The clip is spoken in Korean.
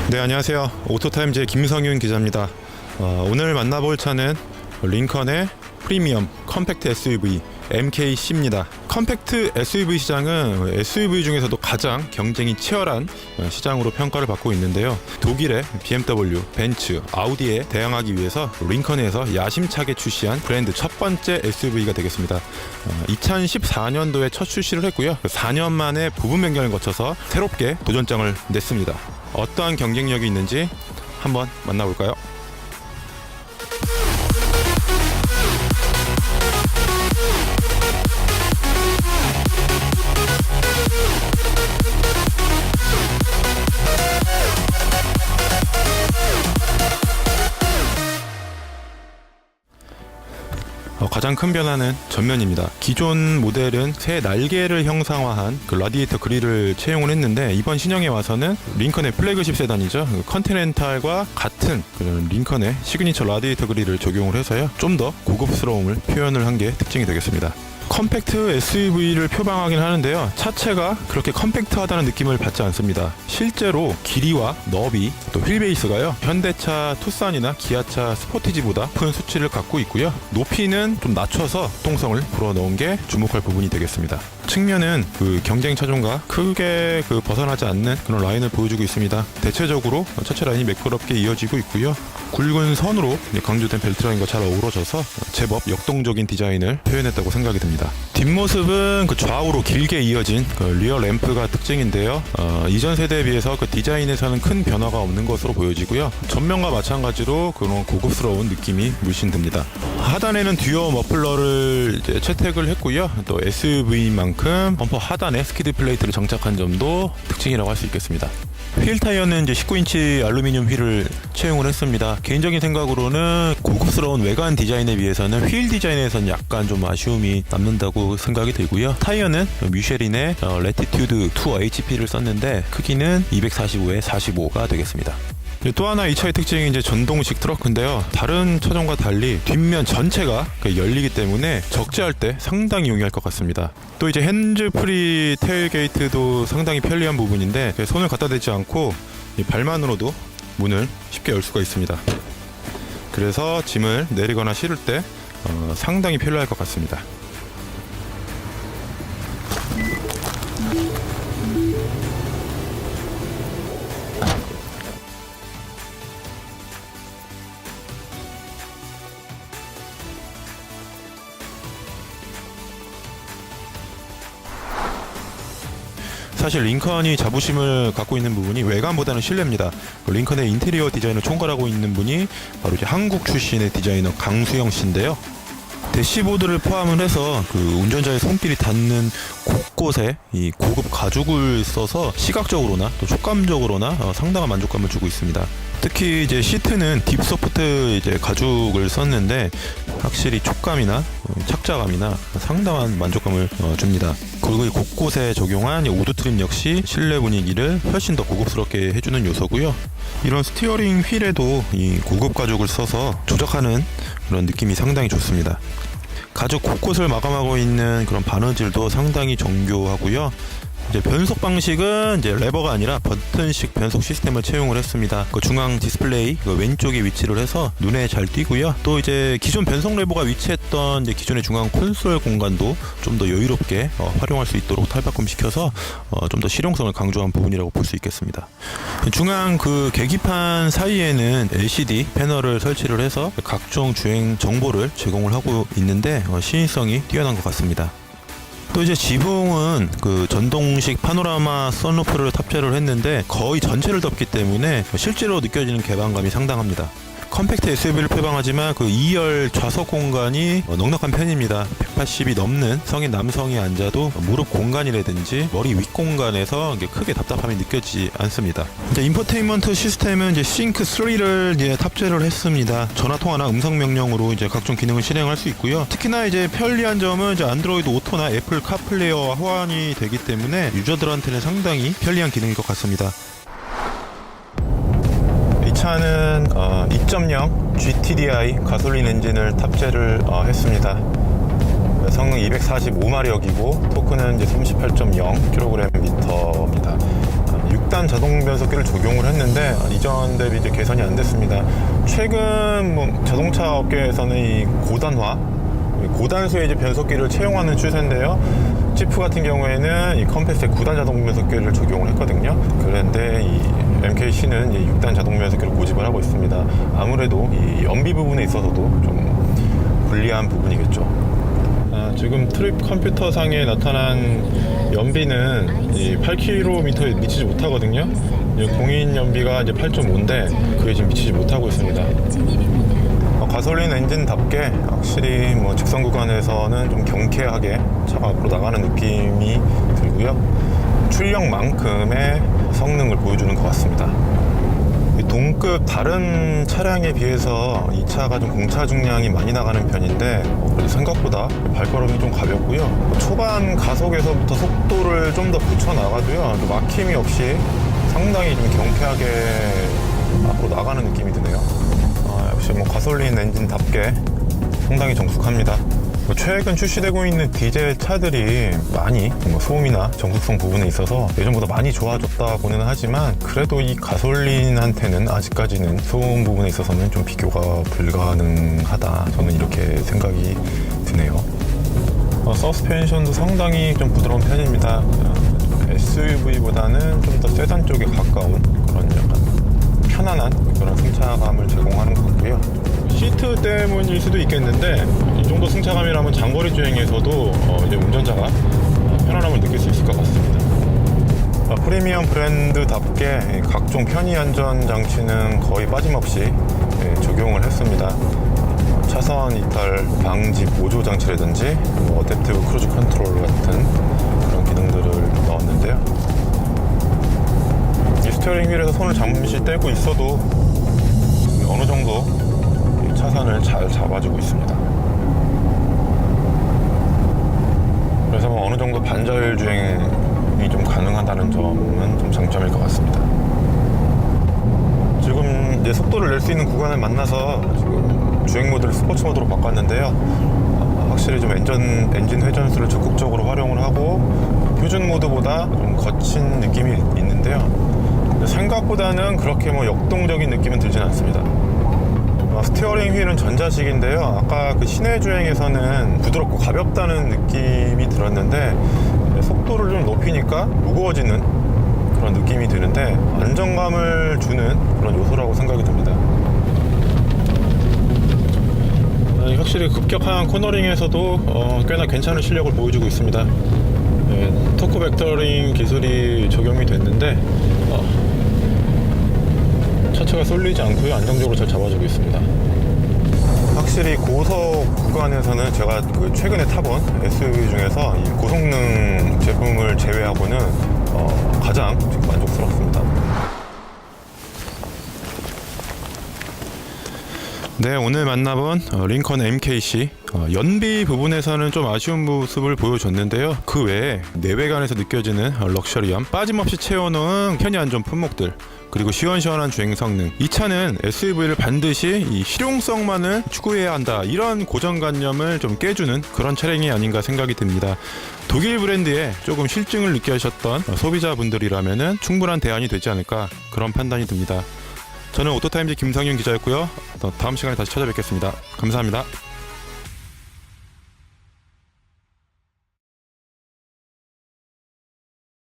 네, 안녕하세요. 오토타임즈의 김성윤 기자입니다. 오늘 만나볼 차는 링컨의 프리미엄 컴팩트 SUV MKC입니다. 컴팩트 SUV 시장은 SUV 중에서도 가장 경쟁이 치열한 시장으로 평가를 받고 있는데요. 독일의 BMW, 벤츠, 아우디에 대항하기 위해서 링컨에서 야심차게 출시한 브랜드 첫 번째 SUV가 되겠습니다. 2014년도에 첫 출시를 했고요. 4년 만에 부분 변경을 거쳐서 새롭게 도전장을 냈습니다. 어떠한 경쟁력이 있는지 한번 만나볼까요? 가장 큰 변화는 전면입니다. 기존 모델은 새 날개를 형상화한 라디에이터 그릴을 채용을 했는데, 이번 신형에 와서는 링컨의 플래그십 세단이죠. 컨티넨탈과 같은 링컨의 시그니처 라디에이터 그릴을 적용을 해서요, 좀 더 고급스러움을 표현을 한 게 특징이 되겠습니다. 컴팩트 SUV를 표방하긴 하는데요, 차체가 그렇게 컴팩트하다는 느낌을 받지 않습니다. 실제로 길이와 너비, 또 휠베이스가요, 현대차 투싼이나 기아차 스포티지보다 큰 수치를 갖고 있고요, 높이는 좀 낮춰서 통성을 불어넣은 게 주목할 부분이 되겠습니다. 측면은 경쟁 차종과 크게 벗어나지 않는 그런 라인을 보여주고 있습니다. 대체적으로 차체 라인이 매끄럽게 이어지고 있고요, 굵은 선으로 강조된 벨트 라인과 잘 어우러져서 제법 역동적인 디자인을 표현했다고 생각이 듭니다. 뒷모습은 좌우로 길게 이어진 리어 램프가 특징인데요, 이전 세대에 비해서 디자인에서는 큰 변화가 없는 것으로 보여지고요, 전면과 마찬가지로 그런 고급스러운 느낌이 물씬 듭니다. 하단에는 듀어 머플러를 채택을 했고요, 또 SUV만큼 범퍼 하단에 스키드 플레이트를 장착한 점도 특징이라고 할 수 있겠습니다. 휠 타이어는 19인치 알루미늄 휠을 채용을 했습니다. 개인적인 생각으로는 고급스러운 외관 디자인에 비해서는 휠 디자인에서는 약간 좀 아쉬움이 남는다고 생각이 들고요. 타이어는 미쉐린의 레티튜드 2HP를 썼는데, 크기는 245에 45가 되겠습니다. 또 하나 이 차의 특징이 전동식 트렁크인데요, 다른 차종과 달리 뒷면 전체가 열리기 때문에 적재할 때 상당히 용이할 것 같습니다. 또 핸즈 프리 테일게이트도 상당히 편리한 부분인데, 손을 갖다 대지 않고 발만으로도 문을 쉽게 열 수가 있습니다. 그래서 짐을 내리거나 실을 때 상당히 편리할 것 같습니다. 사실 링컨이 자부심을 갖고 있는 부분이 외관보다는 실내입니다. 링컨의 인테리어 디자인을 총괄하고 있는 분이 바로 한국 출신의 디자이너 강수영 씨인데요. 대시보드를 포함을 해서 운전자의 손길이 닿는 곳곳에 이 고급 가죽을 써서 시각적으로나 또 촉감적으로나 상당한 만족감을 주고 있습니다. 특히 시트는 딥소프트 가죽을 썼는데, 확실히 촉감이나 착자감이나 상당한 만족감을 줍니다. 그리고 곳곳에 적용한 우드 트림 역시 실내 분위기를 훨씬 더 고급스럽게 해주는 요소고요. 이런 스티어링 휠에도 이 고급 가죽을 써서 조작하는 그런 느낌이 상당히 좋습니다. 가죽 곳곳을 마감하고 있는 그런 바느질도 상당히 정교하고요. 변속 방식은 레버가 아니라 버튼식 변속 시스템을 채용을 했습니다. 중앙 디스플레이 왼쪽에 위치를 해서 눈에 잘 띄고요. 또 기존 변속 레버가 위치했던 기존의 중앙 콘솔 공간도 좀 더 여유롭게 활용할 수 있도록 탈바꿈시켜서 좀 더 실용성을 강조한 부분이라고 볼 수 있겠습니다. 중앙 계기판 사이에는 LCD 패널을 설치를 해서 각종 주행 정보를 제공을 하고 있는데, 시인성이 뛰어난 것 같습니다. 또 지붕은 전동식 파노라마 선루프를 탑재를 했는데, 거의 전체를 덮기 때문에 실제로 느껴지는 개방감이 상당합니다. 컴팩트 SUV를 표방하지만 2열 좌석 공간이 넉넉한 편입니다. 180이 넘는 성인 남성이 앉아도 무릎 공간이라든지 머리 윗 공간에서 크게 답답함이 느껴지지 않습니다. 인포테인먼트 시스템은 싱크 3를 탑재를 했습니다. 전화통화나 음성 명령으로 각종 기능을 실행할 수 있고요. 특히나 편리한 점은 안드로이드 오토나 애플 카플레이어와 호환이 되기 때문에 유저들한테는 상당히 편리한 기능일 것 같습니다. 차는 2.0 GTDI 가솔린 엔진을 탑재를 했습니다. 성능 245마력이고 토크는 38.0kgm입니다. 6단 자동 변속기를 적용을 했는데 이전 대비 이제 개선이 안 됐습니다. 최근 뭐 자동차 업계에서는 이 고단수의 이제 변속기를 채용하는 추세인데요. 지프 같은 경우에는 이 컴패스에 9단 자동 변속기를 적용을 했거든요. 그런데 이 MKC는 6단 자동 변속기를 고집을 하고 있습니다. 아무래도 이 연비 부분에 있어서도 좀 불리한 부분이겠죠. 지금 트립 컴퓨터 상에 나타난 연비는 이 8km에 미치지 못하거든요. 공인 연비가 이제 8.5인데 그게 지금 미치지 못하고 있습니다. 가솔린 엔진답게 확실히 뭐 직선 구간에서는 좀 경쾌하게 차가 앞으로 나가는 느낌이 들고요. 출력만큼의 성능을 보여주는 것 같습니다. 동급 다른 차량에 비해서 이 차가 좀 공차 중량이 많이 나가는 편인데 그래도 생각보다 발걸음이 좀 가볍고요. 초반 가속에서부터 속도를 좀 더 붙여 나가도요, 막힘이 없이 상당히 좀 경쾌하게 앞으로 나가는 느낌이 드네요. 역시 뭐 가솔린 엔진답게 상당히 정숙합니다. 최근 출시되고 있는 디젤 차들이 많이 소음이나 정숙성 부분에 있어서 예전보다 많이 좋아졌다고는 하지만 그래도 이 가솔린한테는 아직까지는 소음 부분에 있어서는 좀 비교가 불가능하다, 저는 이렇게 생각이 드네요. 서스펜션도 상당히 좀 부드러운 편입니다. SUV보다는 좀 더 세단 쪽에 가까운 그런 약간 편안한 그런 승차감을 제공하는 것 같고요. 시트 때문일 수도 있겠는데 이 정도 승차감이라면 장거리 주행에서도 이제 운전자가 편안함을 느낄 수 있을 것 같습니다. 프리미엄 브랜드답게 각종 편의 안전 장치는 거의 빠짐없이 적용을 했습니다. 차선 이탈 방지 보조 장치라든지 어댑티브 크루즈 컨트롤 같은 그런 기능들을 넣었는데요. 이 스티어링 휠에서 손을 잠시 떼고 있어도 어느 정도 차선을 잘 잡아주고 있습니다. 그래서 뭐 어느 정도 반자율 주행이 좀 가능하다는 점은 좀 장점일 것 같습니다. 지금 이제 속도를 낼 수 있는 구간을 만나서 지금 주행 모드를 스포츠 모드로 바꿨는데요. 확실히 좀 엔진 회전수를 적극적으로 활용을 하고 표준 모드보다 좀 거친 느낌이 있는데요. 생각보다는 그렇게 뭐 역동적인 느낌은 들진 않습니다. 스티어링 휠은 전자식인데요. 아까 그 시내 주행에서는 부드럽고 가볍다는 느낌이 들었는데 속도를 좀 높이니까 무거워지는 그런 느낌이 드는데 안정감을 주는 그런 요소라고 생각이 듭니다. 확실히 급격한 코너링에서도 꽤나 괜찮은 실력을 보여주고 있습니다. 토크 벡터링 기술이 적용이 됐는데 차체가 쏠리지 않고요, 안정적으로 잘 잡아주고 있습니다. 확실히 고속 구간에서는 제가 최근에 타본 SUV 중에서 이 고성능 제품을 제외하고는 가장 만족스럽습니다. 네, 오늘 만나본 링컨 MKC 연비 부분에서는 좀 아쉬운 모습을 보여줬는데요. 그 외에 내외관에서 느껴지는 럭셔리함, 빠짐없이 채워넣은 편의 안전 품목들, 그리고 시원시원한 주행 성능, 이 차는 SUV를 반드시 이 실용성만을 추구해야 한다, 이런 고정관념을 좀 깨주는 그런 차량이 아닌가 생각이 듭니다. 독일 브랜드에 조금 실증을 느끼셨던 소비자분들이라면 충분한 대안이 되지 않을까, 그런 판단이 듭니다. 저는 오토타임즈 김상윤 기자였고요. 다음 시간에 다시 찾아뵙겠습니다. 감사합니다.